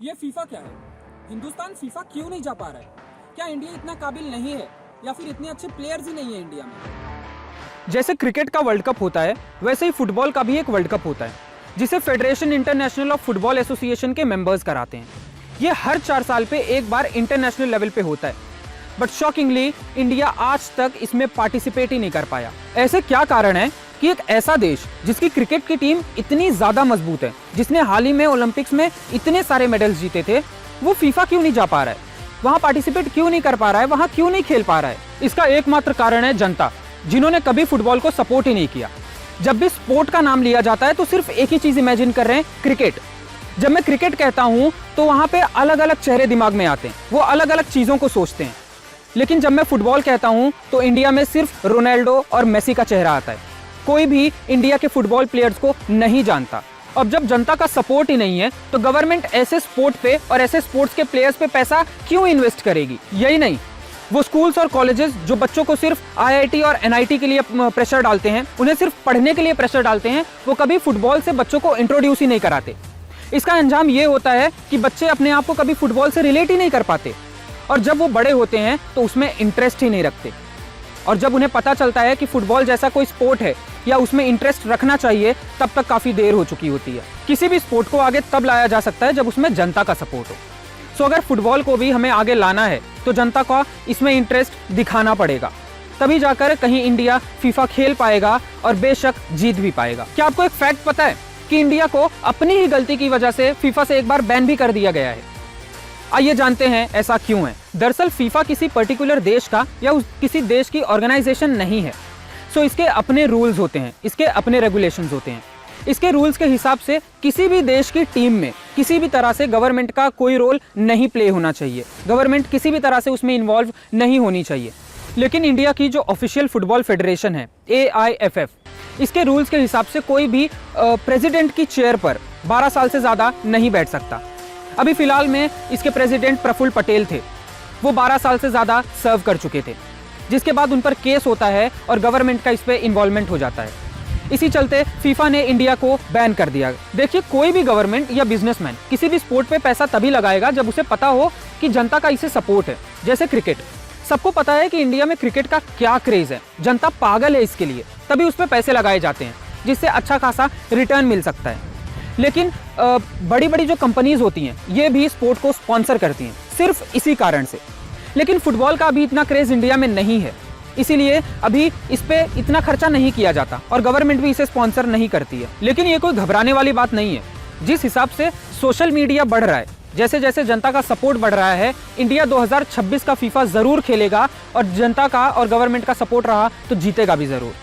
ये फीफा क्या है? हिंदुस्तान फीफा क्यों नहीं जा पा रहा है? क्या इंडिया इतना काबिल नहीं है या फिर इतने अच्छे प्लेयर्स ही नहीं है इंडिया में? जैसे क्रिकेट का वर्ल्ड कप होता है वैसे ही फुटबॉल का भी एक वर्ल्ड कप होता है जिसे federation international of football association के मेंबर्स कराते हैं। ये हर 4 साल पे एक बार इंटरनेशनल लेवल पे होता है, बट शॉकिंगली इंडिया आज तक इसमें पार्टिसिपेट ही नहीं कर पाया। ऐसे क्या कारण है कि एक ऐसा देश जिसकी क्रिकेट की टीम इतनी ज्यादा मजबूत है, जिसने हाल ही में ओलंपिक्स में इतने सारे मेडल्स जीते थे, वो फीफा क्यों नहीं जा पा रहा है, वहां पार्टिसिपेट क्यों नहीं कर पा रहा है, वहां क्यों नहीं खेल पा रहा है? इसका एकमात्र कारण है जनता, जिन्होंने कभी फुटबॉल को सपोर्ट ही नहीं किया। जब भी स्पोर्ट का नाम लिया जाता है तो सिर्फ एक ही चीज इमेजिन कर रहे हैं, क्रिकेट। जब मैं क्रिकेट कहता हूं तो वहां पे अलग अलग चेहरे दिमाग में आते हैं, वो अलग अलग चीजों को सोचते हैं। लेकिन जब मैं फुटबॉल कहता हूं तो इंडिया में सिर्फ रोनाल्डो और मेसी का चेहरा आता है। कोई भी इंडिया के फुटबॉल प्लेयर्स को नहीं जानता। अब जब जनता का सपोर्ट ही नहीं है तो गवर्नमेंट ऐसे स्पोर्ट पे और ऐसे स्पोर्ट्स के प्लेयर्स पे पैसा क्यों इन्वेस्ट करेगी? यही नहीं, वो स्कूल्स और कॉलेजेस जो बच्चों को सिर्फ आईआईटी और एनआईटी के लिए प्रेशर डालते हैं, उन्हें सिर्फ पढ़ने के लिए प्रेशर डालते हैं, वो कभी फुटबॉल से बच्चों को इंट्रोड्यूस ही नहीं कराते। इसका अंजाम ये होता है कि बच्चे अपने आप को कभी फुटबॉल से रिलेट ही नहीं कर पाते, और जब वो बड़े होते हैं तो उसमें इंटरेस्ट ही नहीं रखते। और जब उन्हें पता चलता है कि फुटबॉल जैसा कोई स्पोर्ट है या उसमें इंटरेस्ट रखना चाहिए, तब तक काफी देर हो चुकी होती है। किसी भी स्पोर्ट को आगे तब लाया जा सकता है जब उसमें जनता का सपोर्ट हो। सो अगर फुटबॉल को भी हमें आगे लाना है तो जनता का इसमें इंटरेस्ट दिखाना पड़ेगा, तभी जाकर कहीं इंडिया फीफा खेल पाएगा और बेशक जीत भी पाएगा। क्या आपको एक फैक्ट पता है कि इंडिया को अपनी ही गलती की वजह से फीफा से एक बार बैन भी कर दिया गया है? आइए जानते हैं ऐसा क्यों है। दरअसल फीफा किसी पर्टिकुलर देश का या किसी देश की ऑर्गेनाइजेशन नहीं है। सो इसके अपने रूल्स होते हैं, इसके अपने रेगुलेशंस होते हैं। इसके रूल्स के हिसाब से किसी भी देश की टीम में किसी भी तरह से गवर्नमेंट का कोई रोल नहीं प्ले होना चाहिए, गवर्नमेंट किसी भी तरह से उसमें इन्वॉल्व नहीं होनी चाहिए। लेकिन इंडिया की जो ऑफिशियल फुटबॉल फेडरेशन है AIFF, इसके रूल्स के हिसाब से कोई भी प्रेसिडेंट की चेयर पर 12 साल से ज़्यादा नहीं बैठ सकता। अभी फिलहाल में इसके प्रेसिडेंट प्रफुल्ल पटेल थे, वो 12 साल से ज़्यादा सर्व कर चुके थे, जिसके बाद उन पर केस होता है और गवर्नमेंट का इस पर इन्वॉल्वमेंट हो जाता है। इसी चलते फीफा ने इंडिया को बैन कर दिया। देखिए, कोई भी गवर्नमेंट या बिजनेसमैन किसी भी स्पोर्ट पे पैसा तभी लगाएगा जब उसे पता हो कि जनता का इसे सपोर्ट है। जैसे क्रिकेट, सबको पता है कि इंडिया में क्रिकेट का क्या क्रेज है, जनता पागल है इसके लिए, तभी उस पर पैसे लगाए जाते हैं जिससे अच्छा खासा रिटर्न मिल सकता है। लेकिन बड़ी बड़ी जो कंपनीज होती हैं ये भी स्पोर्ट को स्पॉन्सर करती हैं सिर्फ इसी कारण से। लेकिन फुटबॉल का अभी इतना क्रेज इंडिया में नहीं है, इसीलिए अभी इस पे इतना खर्चा नहीं किया जाता और गवर्नमेंट भी इसे स्पॉन्सर नहीं करती है। लेकिन ये कोई घबराने वाली बात नहीं है। जिस हिसाब से सोशल मीडिया बढ़ रहा है, जैसे जैसे जनता का सपोर्ट बढ़ रहा है, इंडिया 2026 का फीफा जरूर खेलेगा और जनता का और गवर्नमेंट का सपोर्ट रहा तो जीतेगा भी जरूर।